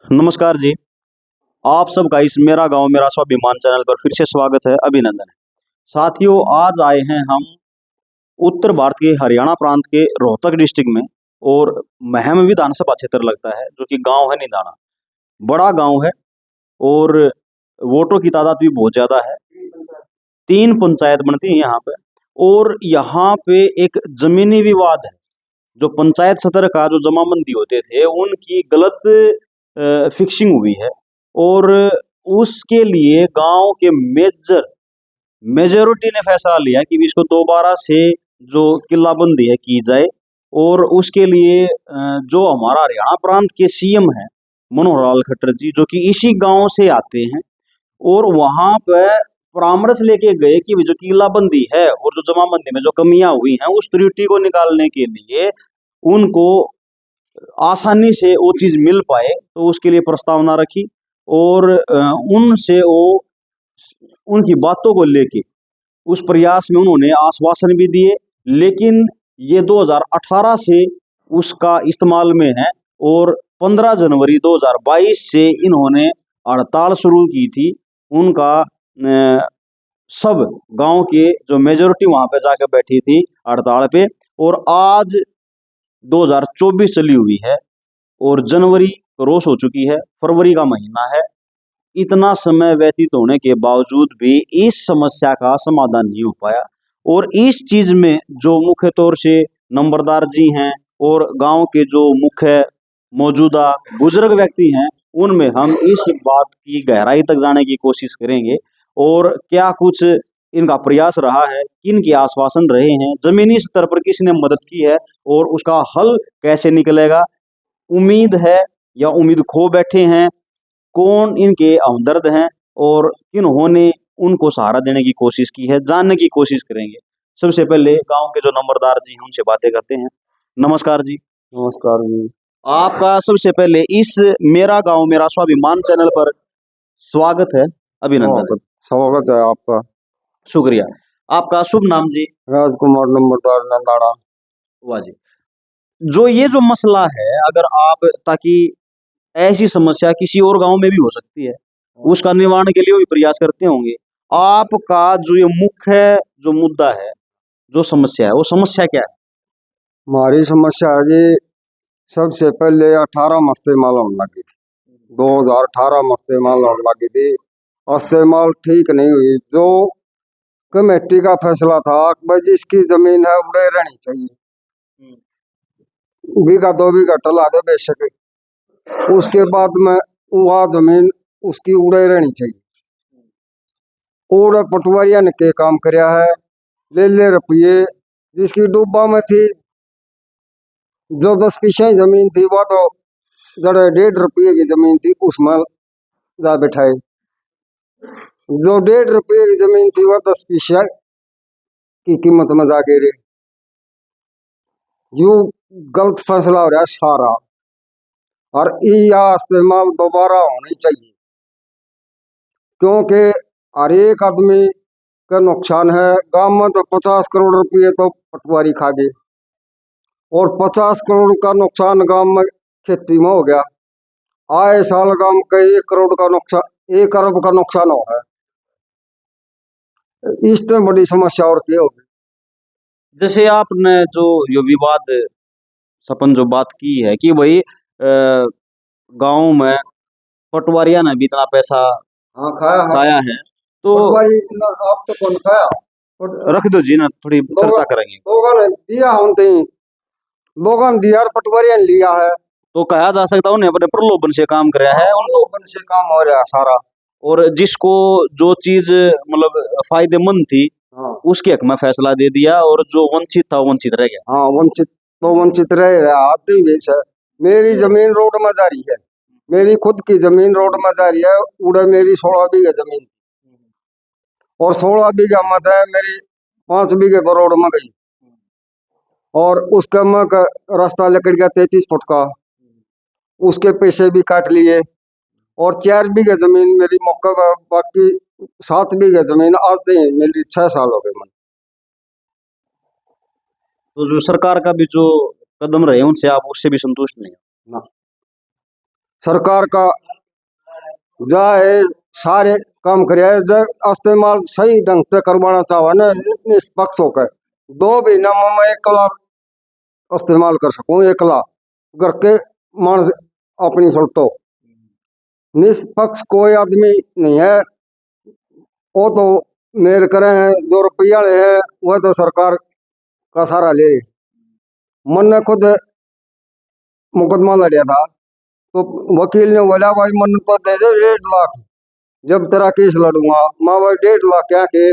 नमस्कार जी। आप सबका इस मेरा गांव मेरा स्वाभिमान चैनल पर फिर से स्वागत है, अभिनंदन है। साथियों, आज आए हैं हम उत्तर भारत के हरियाणा प्रांत के रोहतक डिस्ट्रिक्ट में, और महम विधानसभा क्षेत्र लगता है, जो कि गांव है निदाना। बड़ा गांव है और वोटों की तादाद भी बहुत ज्यादा है। 3 पंचायत बनती है यहाँ पे, और यहाँ पे एक जमीनी विवाद है। जो पंचायत सत्र का जो जमाबंदी होते थे, उनकी गलत फिक्सिंग हुई है, और उसके लिए गांव के मेजोरिटी ने फैसला लिया कि इसको दोबारा से जो किल्लाबंदी है की जाए। और उसके लिए जो हमारा हरियाणा प्रांत के सीएम हैं मनोहर लाल खट्टर जी, जो कि इसी गांव से आते हैं, और वहां पे परामर्श लेके गए कि जो किल्लाबंदी है और जो जमाबंदी में जो कमियां हुई हैं, उस त्रुटि को निकालने के लिए उनको आसानी से वो चीज मिल पाए, तो उसके लिए प्रस्तावना रखी। और उनसे वो उनकी बातों को लेके उस प्रयास में उन्होंने आश्वासन भी दिए, लेकिन ये 2018 से उसका इस्तेमाल में है। और 15 जनवरी 2022 से इन्होंने हड़ताल शुरू की थी। उनका सब गांव के जो मेजोरिटी वहां पे जाकर बैठी थी हड़ताल पे, और आज 2024 चली हुई है और जनवरी क्रॉस हो चुकी है, फरवरी का महीना है। इतना समय व्यतीत होने के बावजूद भी इस समस्या का समाधान नहीं हो पाया। और इस चीज में जो मुख्य तौर से नंबरदार जी हैं और गांव के जो मुख्य मौजूदा बुजुर्ग व्यक्ति हैं, उनमें हम इस बात की गहराई तक जाने की कोशिश करेंगे, और क्या कुछ इनका प्रयास रहा है, किन के आश्वासन रहे हैं, जमीनी स्तर पर किसने मदद की है, और उसका हल कैसे निकलेगा। उम्मीद है या उम्मीद खो बैठे हैं, कौन इनके हमदर्द हैं, और किन्होंने उनको सहारा देने की कोशिश की है, जानने की कोशिश करेंगे। सबसे पहले गांव के जो नंबरदार जी हैं उनसे बातें करते हैं। नमस्कार जी। नमस्कार जी। आपका सबसे पहले इस मेरा गांव मेरा स्वाभिमान चैनल पर स्वागत है, अभिनंदन। स्वागत है आपका। शुक्रिया। आपका शुभ नाम जी? राजकुमार नंबरदार नंदाड़ा। वाह जी। जो ये जो मसला है, अगर आप, ताकि ऐसी समस्या किसी और गांव में भी हो सकती है, उसका निवारण के लिए भी प्रयास करते होंगे। आपका जो ये मुख्य जो मुद्दा है, जो समस्या है, वो समस्या क्या है? हमारी समस्या है जी, सबसे पहले 18 में इस्तेमाल होने लगी थी। 2018 में इस्तेमाल होने लगी थी। इस्तेमाल ठीक नहीं हुई। जो कमेटी का फैसला था कि भाई जिसकी जमीन है उड़े रहनी चाहिए, बीघा 2 बीघा टला दे बेशक, उसके बाद में वह जमीन उसकी उड़े रहनी चाहिए। उड़े पटवारिया ने के काम करया है, ले रुपये। जिसकी डूबा में थी, जो 10 पीछे जमीन थी, वो तो जड़े 1.5 रुपये की जमीन थी, उसमें जा बैठाए। जो 1.5 रुपये की जमीन थी, वो 10 पीछे की कीमत में जा गिरे। यू गलत फैसला हो रहा है सारा, और यह इस्तेमाल दोबारा होनी चाहिए, क्योंकि हर एक आदमी का नुकसान है। गांव में तो 50 करोड़ रुपये तो पटवारी खा गए, और 50 करोड़ का नुकसान गांव में खेती में हो गया। आए साल गांव का 1 करोड़ का नुकसान, 1 अरब का नुकसान हो है। इससे बड़ी समस्या और क्या होगी। जैसे आपने जो ये विवाद सपन जो बात की है कि भाई गांव में पटवारिया ने भी इतना पैसा हाँ खाया खाया है, तो पटवारी इतना आप तो कौन खाया। रख दो जी ना, थोड़ी चर्चा करेंगे। लोगों ने दिया, होते ही लोगों ने दिया और पटवारिया ने लिया है, तो कहा जा सकता है उन्हें अपने प्रलोभन से काम कराया है, लोगों से काम हो रहा है सारा। और जिसको जो चीज मतलब फायदेमंद थी, हाँ उसके हक में फैसला दे दिया, और जो वंचित था वो वंचित रह गया। हाँ, वंचित तो वंचित रह रहा। आते ही बेच है। मेरी जमीन रोड में जा रही है, मेरी खुद की जमीन रोड में जा रही है। उड़े मेरी 16 बीघे जमीन, और 16 बीघा मत है मेरी 5 बीघे तो रोड में गई, और उसका मैं रास्ता लकड़ गया 33 फुट का, उसके पैसे भी काट लिए। और 4 बीघे जमीन मेरी मौका, बाकी 7 बीघे जमीन आज तक मेरी 6 साल हो गए मन। तो जो सरकार का भी जो कदम रहे, उनसे आप उससे भी संतुष्ट नहीं हो? ना, सरकार का जाए सारे काम करे, इस्तेमाल सही ढंग से करवाना चाहो ना, निष्पक्ष होकर 2 महीना में मैं 1 लाख इस्तेमाल कर सकूं, 1 लाख घर के मानस अपनी सुलटो। निष्पक्ष कोई आदमी नहीं है, वो तो मेल करे हैं, जो रुपया ले है वह तो सरकार का सारा ले। मैंने खुद मुकदमा लड़िया था, तो वकील ने बोला भाई मन तो दे दे 1.5 लाख, जब तेरा केस लड़ूंगा। मैं भाई 1.5 लाख क्या के,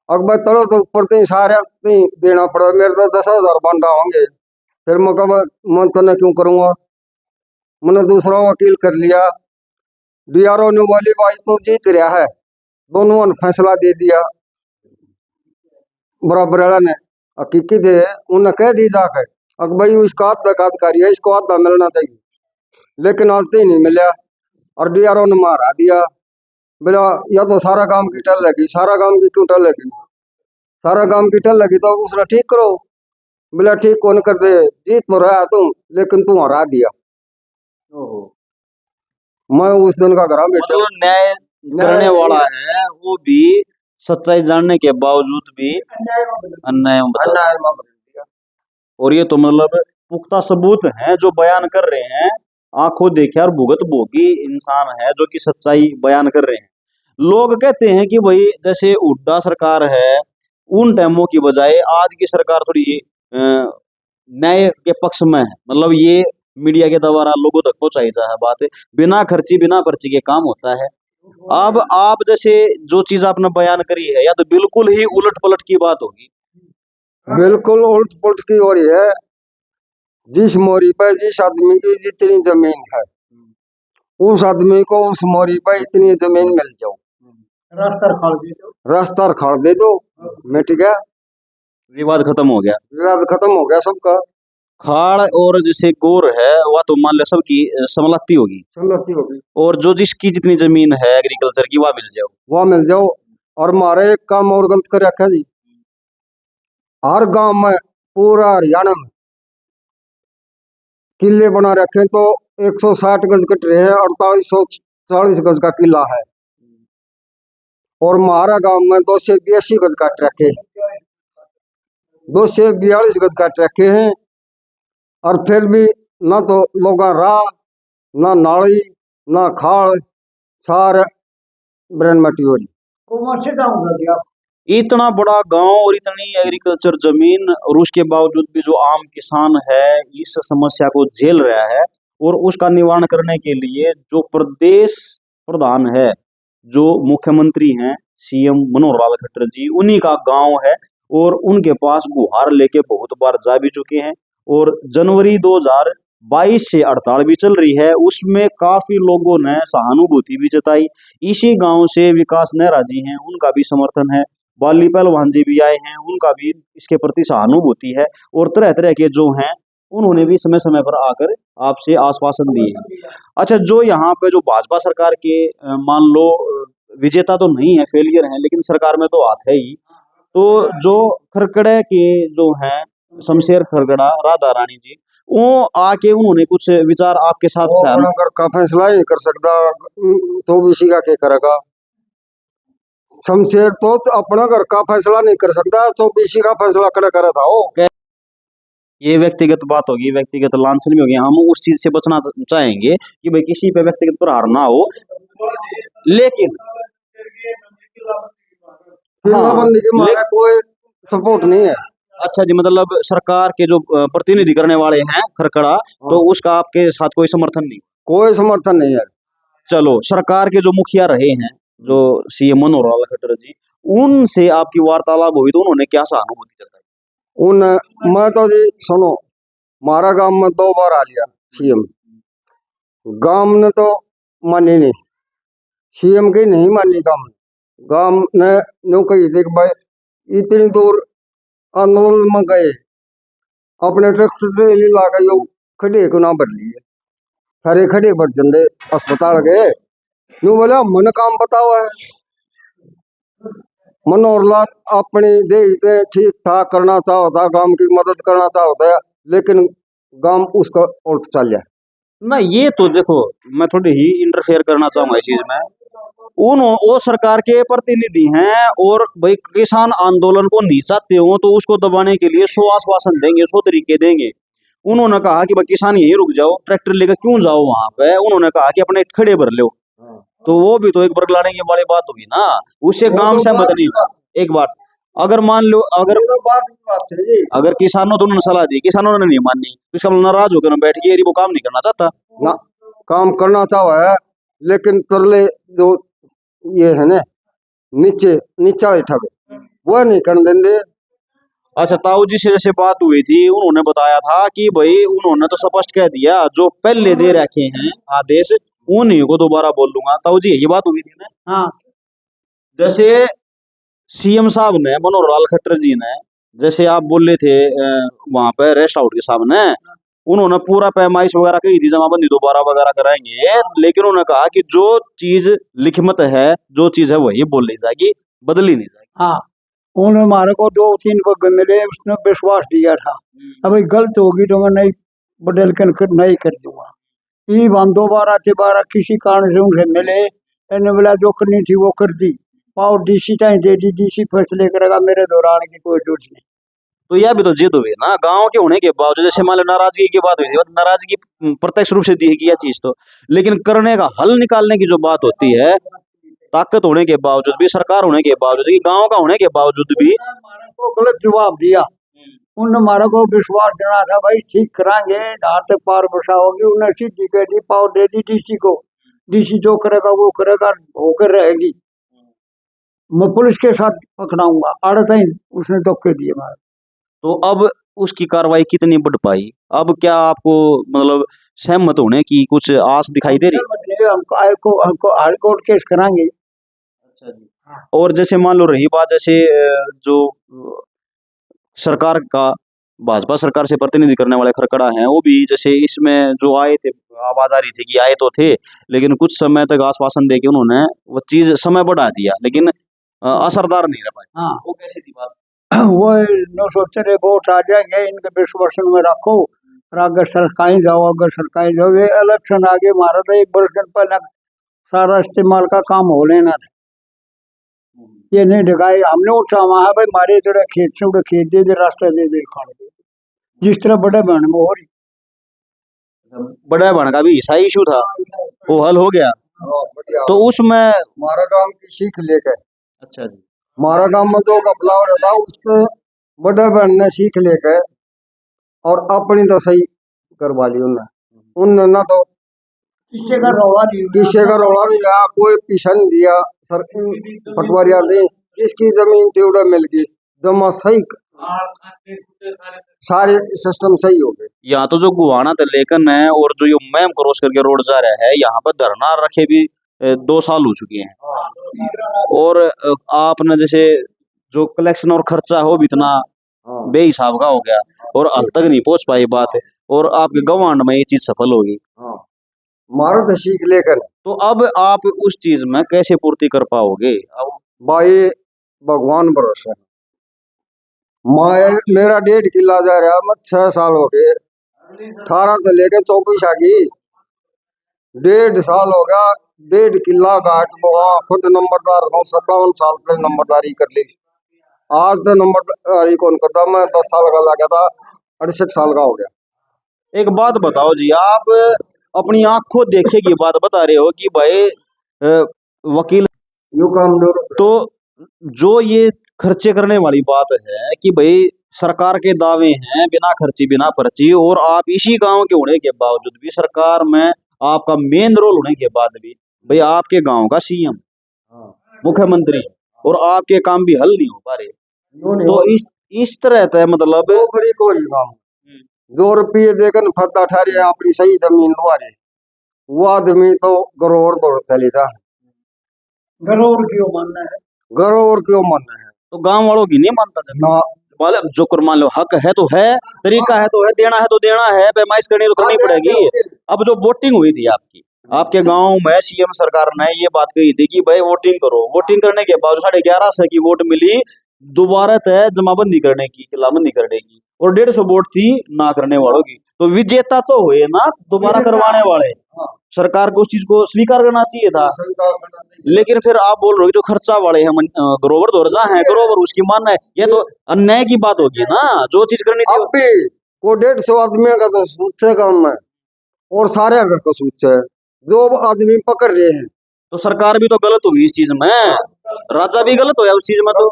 अकबर तलो तो ऊपर तीन सारे तीन देना पड़ा, मेरे तो 10,000 बांडा होंगे। फिर मैं कहा मैं तो क्यों करूंगा, मैंने दूसरा वकील कर लिया। डीआरओ ने बोली भाई तो जीत रहा है, दोनों ने फैसला दे दिया बराबर वाला ने। हकीकी थे उन्हें कह दी जाकर भाई इसका आधा का अधिकारी है, इसको आधा मिलना चाहिए, लेकिन आज तो ही नहीं मिला और डीआरओ ने मारा दिया। बोला या तो सारा काम की टल लगी, सारा काम की क्यों टल लगी, सारा काम की टल लगी तो उसने ठीक करो। बोला ठीक कौन कर दे, जीत तो रहा तुम लेकिन तुम हरा दिया। मैं उस दिन का घर बैठा, मतलब न्याय करने वाला है वो भी सच्चाई जानने के बावजूद भी अन्याय में बता रहा है। और ये तो मतलब पुख्ता सबूत हैं जो बयान कर रहे हैं, आंखों देखे और भुगत भोगी इंसान है जो कि सच्चाई बयान कर रहे हैं। लोग कहते हैं कि भाई जैसे हुड्डा सरकार है, उन टाइमों की बजाय आज की सरकार थोड़ी न्याय के पक्ष में है, मतलब ये मीडिया के द्वारा लोगों तक पहुंचाई जा है बात, बिना पर्ची के काम होता है। अब आप जैसे जो चीज आपने बयान करी है या तो बिल्कुल ही उलट पलट की बात होगी। बिल्कुल उल्ट पुलट की हो रही है। जिस मोरी पर जिस आदमी की जितनी जमीन है, उस आदमी को उस मोरी पर इतनी जमीन मिल जाओ, रास्ता खाड़ दे दो, मिट गया, विवाद खत्म हो गया, विवाद खत्म हो गया सबका। खाड़ और जैसे गोर है वह तो मान लो सबकी समलत्ती होगी, समृद्धि होगी, और जो जिसकी जितनी जमीन है एग्रीकल्चर की वह मिल जाओ, वह मिल जाओ। और हमारे एक काम और गलत कर रखा जी, हर गांव में पूरा हरियाणा में किले बना रखे, तो 160 गज कट रहे हैं, 4840 गज का किला है, और हमारा गांव में 282 गज काट रखे, 242 गज काट रखे हैं। और फिर भी ना तो लोग राह, ना नाली, ना खाल, सारे ब्रेन मटी हो रही। इतना बड़ा गांव और इतनी एग्रीकल्चर जमीन, और उसके बावजूद भी जो आम किसान है इस समस्या को झेल रहा है, और उसका निवारण करने के लिए जो प्रदेश प्रधान है, जो मुख्यमंत्री हैं सीएम मनोहर लाल खट्टर जी, उन्हीं का गांव है, और उनके पास गुहार लेके बहुत बार जा भी चुके हैं। और जनवरी 2022 से हड़ताल भी चल रही है, उसमें काफी लोगों ने सहानुभूति भी जताई। इसी गांव से विकास नेहरा जी हैं, उनका भी समर्थन है, बाली पहलवान जी भी आए हैं, उनका भी इसके प्रति सहानुभूति है, और तरह तरह के जो हैं उन्होंने भी समय समय पर आकर आपसे आश्वासन दिए हैं। अच्छा, जो यहाँ पे जो भाजपा सरकार के मान लो विजेता तो नहीं है, फेलियर हैं, लेकिन सरकार में तो हाथ है ही, तो जो खरकड़े के जो हैं शमशेर खरगड़ा राधा रानी जी, वो आके उन्होंने कुछ विचार आपके साथ वो सहन अपना घर का फैसला ही नहीं कर सकता, तो बीसी का क्या करेगा। शमशेर तो अपना घर का फैसला नहीं कर सकता, तो बीसी का फैसला खड़ा करा था वो। ये व्यक्तिगत बात होगी, व्यक्तिगत लांछन भी होगी, हम उस चीज से बचना चाहेंगे कि भाई किसी पे व्यक्तिगत प्रहार ना हो, लेकिन किल्लाबंदी के मारे कोई सपोर्ट नहीं है। अच्छा जी, मतलब सरकार के जो प्रतिनिधि करने वाले हैं खरकड़ा, तो उसका आपके साथ कोई समर्थन नहीं? कोई समर्थन नहीं है। चलो, सरकार के जो मुखिया रहे हैं, जो सीएम मनोहर लाल खट्टर जी, उनसे आपकी वार्तालाप हुई तो उन्होंने क्या सहानुभूति जताई? उन मैं तो जी सुनो, हमारा गांव में 2 बार आ लिया सीएम, गांव ने तो मानी नहीं, सीएम की नहीं मानी गांव ने न्यू कही देख भाई इतनी दूर आंदोलन में गए, अपने ट्रैक्टर ट्रेली ला गए, खड़े को ना भर लिए, सारे खड़े भर जंदे अस्पताल गए। न्यू बोला मन काम बताओ है, मनोहर लाल अपनी दे ठीक ठाक करना चाहता, गांव की मदद करना चाहता है, लेकिन गांव उसका उल्ट चल जाए। ना ये तो देखो, मैं थोड़ी ही इंटरफेयर करना चाहूंगा इस चीज में। वो सरकार के प्रतिनिधि हैं, और भाई किसान आंदोलन को नहीं चाहते हो तो उसको दबाने के लिए 100 आश्वासन देंगे, 100 तरीके देंगे। उन्होंने कहा कि भाई किसान यहीं रुक जाओ, ट्रैक्टर लेकर क्यों जाओ वहां पे, उन्होंने कहा कि अपने खड़े भर लो। तो वो भी तो एक बरगलाने की वाली बात होगी ना, उससे वो काम तो सहमत बात नहीं की हुआ। बात एक बात, अगर मान लो, अगर ये तो बात की बात है जी। अगर किसानों तो उन्होंने सलाह दी, किसानों ने नहीं मानी, तो इसका मतलब नाराज होकर ना बैठ गए, वो काम नहीं करना चाहता। ना काम करना चाहो है, लेकिन तरले जो ये है ना, नीचे नीचा बैठा है, वो नहीं करने देंगे। अच्छा, ताऊ जी से जैसे बात हुई थी, उन्होंने बताया था कि भाई उन्होंने तो स्पष्ट कह दिया, जो पहले दे रखे हैं आदेश उन्हीं को दोबारा बोल दूंगा। ताऊ जी यही बात हुई थी ना। हाँ, जैसे सीएम साहब ने, मनोहर लाल खट्टर जी ने, जैसे आप बोले थे वहां पे रेस्ट हाउस के सामने, उन्होंने पूरा पैमाइश वगैरह कही थी, जमाबंदी दोबारा वगैरह कराएंगे, लेकिन उन्होंने कहा कि जो चीज लिखमत है, जो चीज है वही बोली जाएगी, बदली नहीं जाएगी। हाँ, उन्होंने हमारे को 2-3 को मिले, उसने विश्वास दिया था, अभी गलत होगी तो मैं नहीं बदल कर नहीं कर दूंगा। ये हम 12 किसी कारण से उनसे मिले, इन्होंने बोला जो करनी थी वो कर दी, पावर डीसी टाइम दे दी, डीसी फैसले करेगा, मेरे दौरान की कोई जरूरत नहीं। तो यह भी तो जिद हुई ना गांव के होने के बावजूद। जैसे मान लो नाराजगी की बात हुई थी, नाराजगी प्रत्यक्ष रूप से दी है कि यह चीज तो, लेकिन करने का हल निकालने की जो बात होती है, ताकत होने के बावजूद भी, सरकार होने के बावजूद, गांव का होने के बावजूद भी, हमारे को गलत जवाब दिया। उन्होंने हमारे को विश्वास देना था, भाई ठीक कराएंगे, हाथ पार बसा होगी, उन्हें सीधी कह दी, पावर दे दी डीसी को, डीसी जो करेगा वो करेगा, होकर रहेगी, मैं पुलिस के साथ पकड़ाऊंगा, आड़त ही उसने धोखे दिए हमारे। तो अब उसकी कार्रवाई कितनी बढ़ पाई? अब क्या आपको मतलब सहमत होने की कुछ आस दिखाई दे रही? हमको हाई कोर्ट केस कराएंगे। अच्छा जी। और जैसे मान लो रही बात, जैसे जो सरकार का, भाजपा सरकार से प्रतिनिधि करने वाले खरकड़ा हैं, वो भी जैसे इसमें जो आए थे, आवाज आ रही थी कि आए तो थे, लेकिन कुछ समय तक आश्वासन देके उन्होंने वो चीज समय बढ़ा दिया, लेकिन असरदार नहीं रह पाई। हाँ, वो कैसी थी बात? वो न सोचते रहे वोट आ जाएंगे, इनके विश्वासन में रखो, और अगर सरकारी जाओ, अगर सरकारी जाओ, ये इलेक्शन आगे मारा था 1 वर्ष पहले, सारा इस्तेमाल का काम हो लेना था, ये नहीं ढकाई हमने उठा वहां भाई, मारे इधर खेत से उधर खेत दे दे, रास्ता दे दे, खाने दे, जिस तरह बड़े बहन में हो रही। बड़ा बहन का भी हिस्सा इशू था, वो हल हो गया। हाँ, बढ़िया। तो उसमें हमारा काम की सीख लेकर, अच्छा जी, हमारा काम में जो घपला हो रहा था उससे बड़े बहन ने सीख लेकर और अपनी तो सही करवा ली उनने ना तो किसी का रौला नहीं हुआ। किसी का रोड़ा नहीं आया, कोई पीछा नहीं दिया, सर पटवारिया दी, जिसकी जमीन थी उड़ा मिल गई, जमा सही, सारे सिस्टम सही हो गए। यहाँ तो जो गुवाना लेकन है, और जो ये मैम क्रॉस करके रोड जा रहा है, यहाँ पर धरना रखे भी 2 साल हो चुके हैं, और आपने जैसे जो कलेक्शन और खर्चा हो भी इतना हाँ, बेहिसाब का हो गया, और हाल तक नहीं पहुंच पाई बात, और आपके गवांड में ये चीज सफल होगी। हाँ, मारो तो सीख लेकर, तो अब आप उस चीज में कैसे पूर्ति कर पाओगे? अब भाई भगवान भरोसा है। मैं मेरा 1.5 किला जा रहा, मैं 6 साल हो गए, 18 से लेके 24 आ गई, 1.5 साल हो गया, 1.5 किला घाट वहाँ खुद नंबरदार हूँ, 57 साल से नंबरदारी कर ली, आज तो नंबरदारी कौन करता, मैं 10 साल का लगा था, 68 साल का हो गया। एक बात बताओ जी, आप अपनी आंखों देखे की बात बता रहे हो कि भाई वकील, यू काम तो जो ये खर्चे करने वाली बात है कि भाई सरकार के दावे हैं बिना खर्ची बिना पर्ची, और आप इसी गांव के होने के बावजूद भी, सरकार में आपका मेन रोल होने के बाद भी, भाई आपके गांव का सीएम, मुख्यमंत्री, और आपके काम भी हल नहीं हो पा रहे, तो इस तरह से मतलब कोई काम जो रुपये देकर फद्दा ठहरे अपनी सही जमीन लुआरे, वो आदमी तो गरोर दौड़ चली था, गरोर क्यों मानना है? गरोर क्यों मानना है? तो गांव वालों की नहीं मानता जब ना मतलब जो कर मान लो हक है तो है, तरीका है तो है, देना है तो देना है, पैमाइश करनी है तो करनी पड़ेगी। अब जो वोटिंग हुई थी आपकी, आपके गांव में सीएम सरकार ने ये बात कही थी कि भाई वोटिंग करो, वोटिंग करने के बाद 1150 की वोट मिली दोबारा तय जमाबंदी करने की, किलाबंदी करने की, और 150 वोट थी ना करने वालों की। तो विजेता तो हुए ना दोबारा करवाने वाले। सरकार को उस चीज को स्वीकार करना चाहिए था। लेकिन फिर आप बोल रहे हो कि जो खर्चा वाले हैं ग्रोवर दौरजा है, ग्रोवर उसकी मानना है, ये तो अन्याय की बात होगी ना। जो चीज करनी अब चाहिए भी वो 150 आदमी का तो सूद से काम है और सारे घर का सूद से है। जो आदमी पकड़ रहे हैं तो सरकार भी तो गलत होगी इस चीज में, राजा भी गलत होया उस चीज में। तो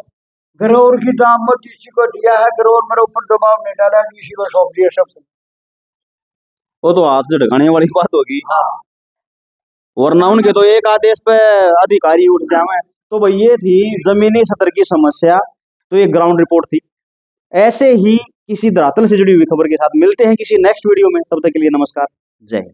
ग्रोवर की दाम मत डीसी को दिया है, ग्रोवर मेरे ऊपर दबाव नहीं डाला, डीसी को सौंप दिया सब। वो तो हाथ से ढकाने वाली बात होगी, वरना उनके तो एक आदेश पे अधिकारी उठ जाए। तो भाई ये थी जमीनी स्तर की समस्या, तो ये ग्राउंड रिपोर्ट थी। ऐसे ही किसी धरातल से जुड़ी हुई खबर के साथ मिलते हैं किसी नेक्स्ट वीडियो में। तब तक के लिए नमस्कार, जय हिंद।